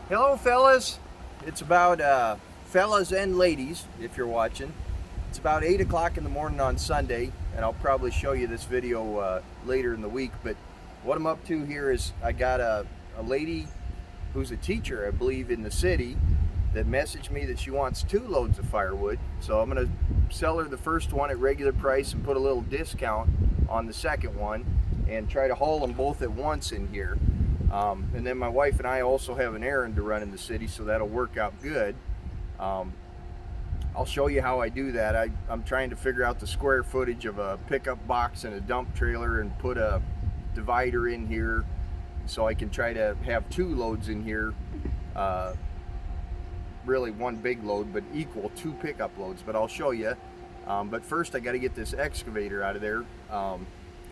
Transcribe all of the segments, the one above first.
Hello fellas, it's about fellas and ladies if you're watching. It's about 8 o'clock in the morning on Sunday, and I'll probably show you this video later in the week, but what I'm up to here is I got a lady who's a teacher, I believe, in the city that messaged me that she wants 2 loads of firewood. So I'm going to sell her the first one at regular price and put a little discount on the second one and try to haul them both at once in here. And then my wife and I also have an errand to run in the city, so that'll work out good. I'll show you how I do that. I'm trying to figure out the square footage of a pickup box and a dump trailer and put a divider in here so I can try to have 2 loads in here. Really one big load, but equal 2 pickup loads, but I'll show you. But first I got to get this excavator out of there.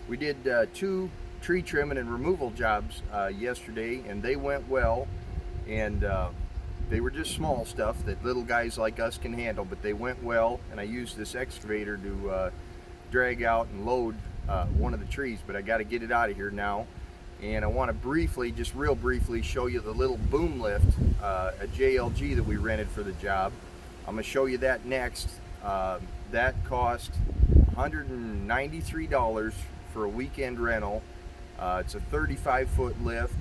We did 2 tree trimming and removal jobs yesterday, and they went well, and they were just small stuff that little guys like us can handle, but they went well, and I used this excavator to drag out and load one of the trees, but I got to get it out of here now. And I want to briefly, just real briefly, show you the little boom lift, a JLG that we rented for the job. I'm going to show you that next. That cost $193 for a weekend rental. It's a 35-foot lift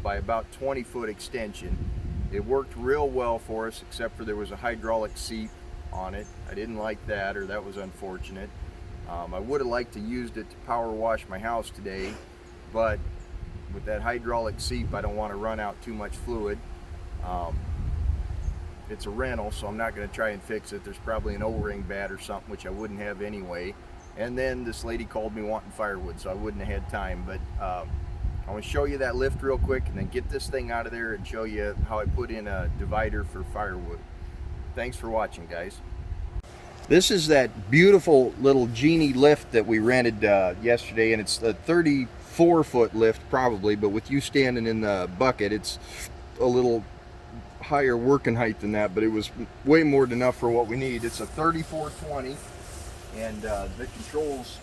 by about 20-foot extension. It worked real well for us, except for there was a hydraulic seat on it. I didn't like that, or that was unfortunate. I would have liked to used it to power wash my house today, but with that hydraulic seat, I don't want to run out too much fluid. It's a rental, so I'm not going to try and fix it. There's probably an O-ring bad or something, which I wouldn't have anyway. And then this lady called me wanting firewood, so I wouldn't have had time. But I want to show you that lift real quick and then get this thing out of there and show you how I put in a divider for firewood. Thanks for watching, guys. This is that beautiful little Genie lift that we rented yesterday, and it's a 34-foot lift probably, but with you standing in the bucket, it's a little higher working height than that, but it was way more than enough for what we need. It's a 3420, and the controls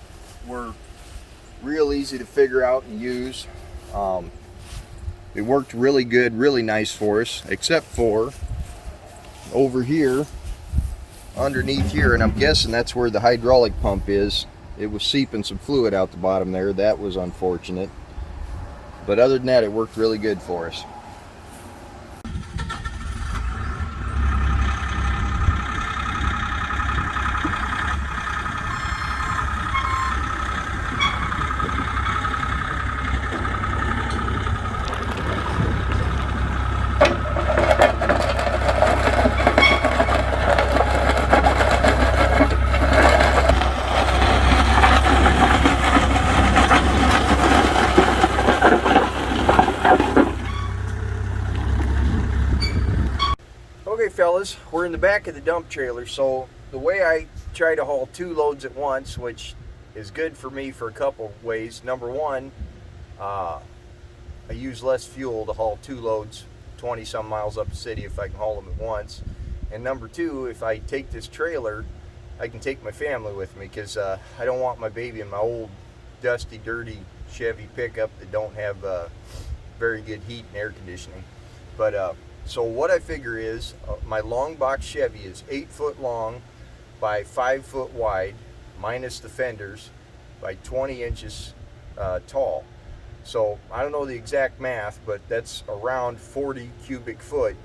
were real easy to figure out and use. It worked really good, really nice for us, except for over here, underneath here, and I'm guessing that's where the hydraulic pump is. It was seeping some fluid out the bottom there. That was unfortunate, but other than that, it worked really good for us. Okay fellas, we're in the back of the dump trailer, so the way I try to haul 2 loads at once, which is good for me for a couple ways. Number one, I use less fuel to haul 2 loads 20 some miles up the city if I can haul them at once. And number two, if I take this trailer, I can take my family with me, because I don't want my baby in my old dusty, dirty Chevy pickup that don't have very good heat and air conditioning. But so what I figure is my long box Chevy is 8 foot long by 5 foot wide, minus the fenders, by 20 inches tall. So I don't know the exact math, but that's around 40 cubic foot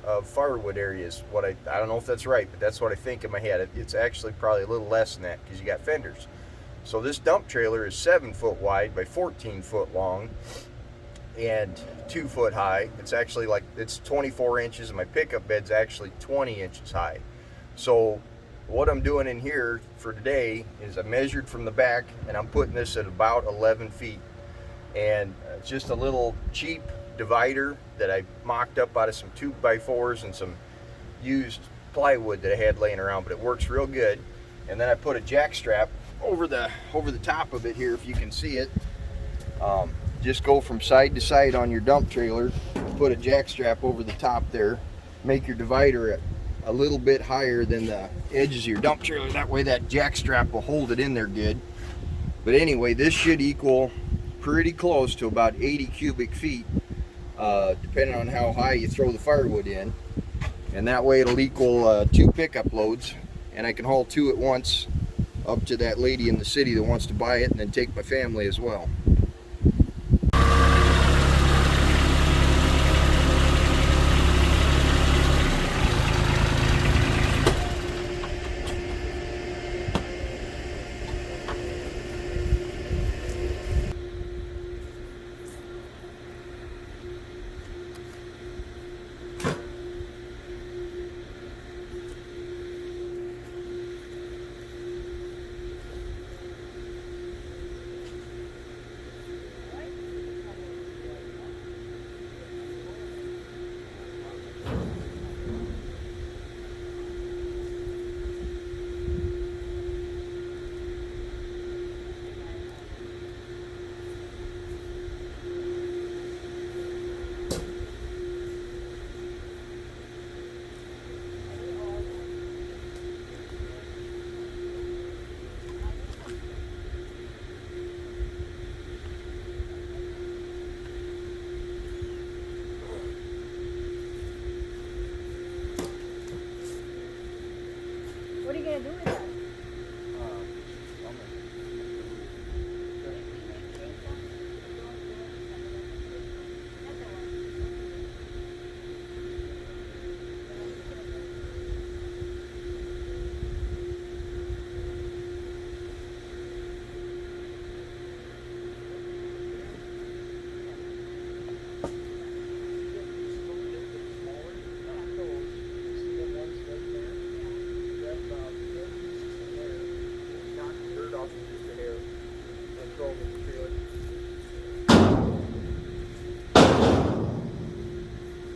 of firewood areas. I don't know if that's right, but that's what I think in my head. It's actually probably a little less than that, because you got fenders. So this dump trailer is 7 foot wide by 14 foot long and 2 foot high. It's actually it's 24 inches, and my pickup bed's actually 20 inches high. So what I'm doing in here for today is I measured from the back, and I'm putting this at about 11 feet. And it's just a little cheap divider that I mocked up out of some 2x4s and some used plywood that I had laying around, but it works real good. And then I put a jack strap over the top of it here, if you can see it. Just go from side to side on your dump trailer, put a jack strap over the top there, make your divider a little bit higher than the edges of your dump trailer. That way that jack strap will hold it in there good. But anyway, this should equal pretty close to about 80 cubic feet depending on how high you throw the firewood in. And that way it'll equal 2 pickup loads, and I can haul 2 at once up to that lady in the city that wants to buy it, and then take my family as well. What are you going to do with that?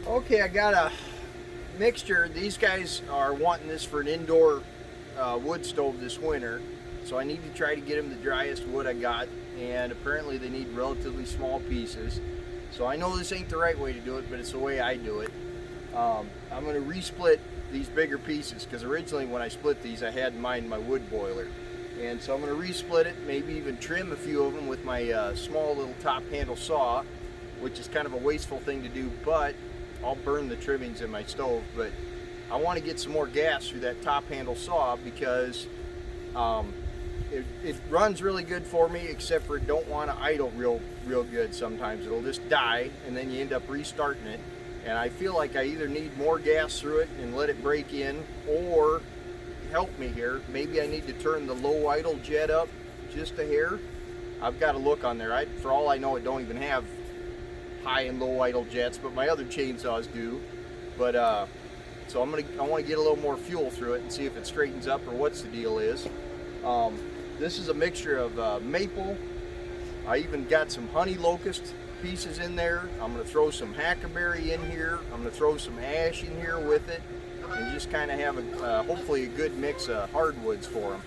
Okay, I got a mixture. These guys are wanting this for an indoor wood stove this winter, so I need to try to get them the driest wood I got, and apparently they need relatively small pieces. So I know this ain't the right way to do it, but it's the way I do it. I'm going to resplit these bigger pieces, because originally when I split these I had in mind my wood boiler, and so I'm going to resplit it, maybe even trim a few of them with my small little top handle saw, which is kind of a wasteful thing to do, but I'll burn the trimmings in my stove. But I want to get some more gas through that top handle saw, because it runs really good for me, except for it don't want to idle real good. Sometimes it'll just die, and then you end up restarting it. And I feel like I either need more gas through it and let it break in, or help me here, maybe I need to turn the low idle jet up just a hair. I've got to look on there. For all I know, it don't even have high and low idle jets, but my other chainsaws do. But so I want to get a little more fuel through it and see if it straightens up or what's the deal is. This is a mixture of maple. I even got some honey locust pieces in there. I'm going to throw some hackberry in here. I'm going to throw some ash in here with it, and just kind of have a hopefully a good mix of hardwoods for them.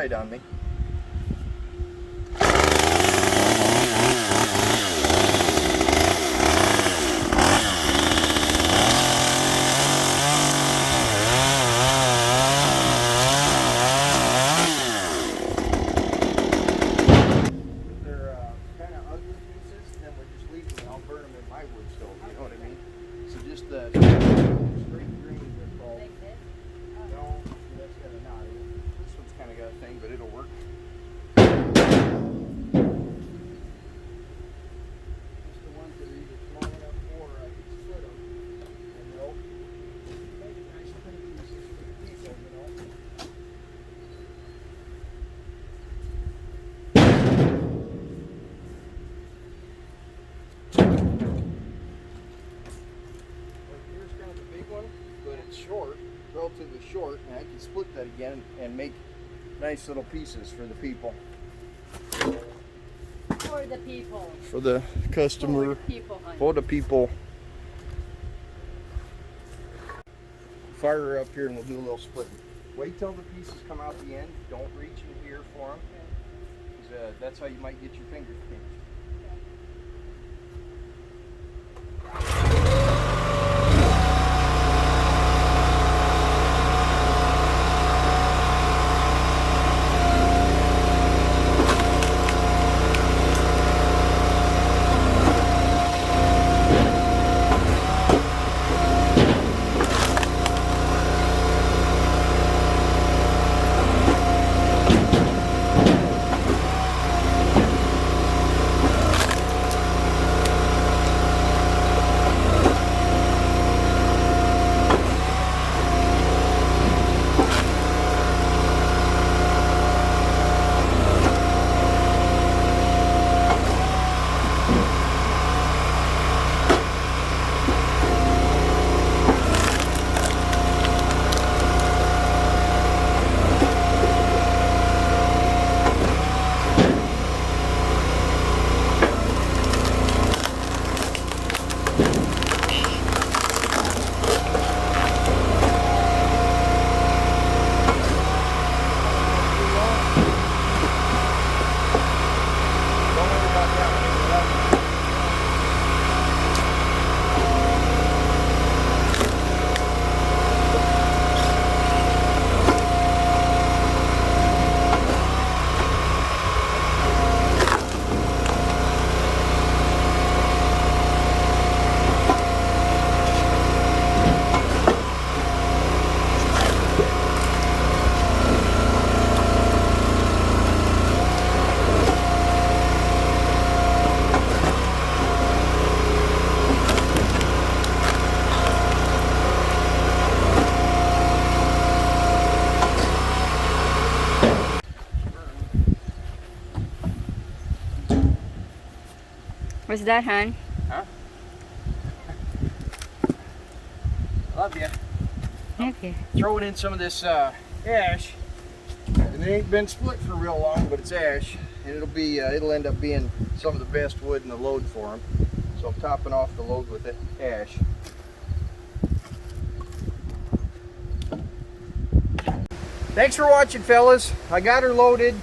tight on me. Straight green, they're called. Like this? No, that's got a knot in it. This one's kind of got a thing, but it'll work. Just the ones that are either small enough or I can split them. And they'll make nice thin pieces for the people, you know. Here's kind of the big one, but it's short, relatively short, and I can split that again and make nice little pieces for the people. For the people. For the customer, For the people, honey. for the people. Fire her up here and we'll do a little splitting. Wait till the pieces come out the end. Don't reach in here for them. That's how you might get your fingers pinched. What's that, hon? Huh? Love you. Okay. Throwing in some of this ash, and it ain't been split for real long, but it's ash, and it'll end up being some of the best wood in the load for them. So I'm topping off the load with it ash. Thanks for watching, fellas. I got her loaded.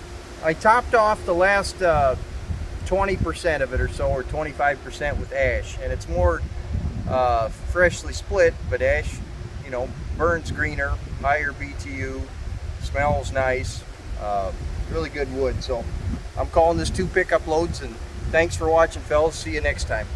I topped off the last 20% of it or so, or 25% with ash, and it's more freshly split, but ash, you know, burns greener, higher BTU, smells nice, really good wood. So I'm calling this 2 pickup loads, and thanks for watching, fellas. See you next time.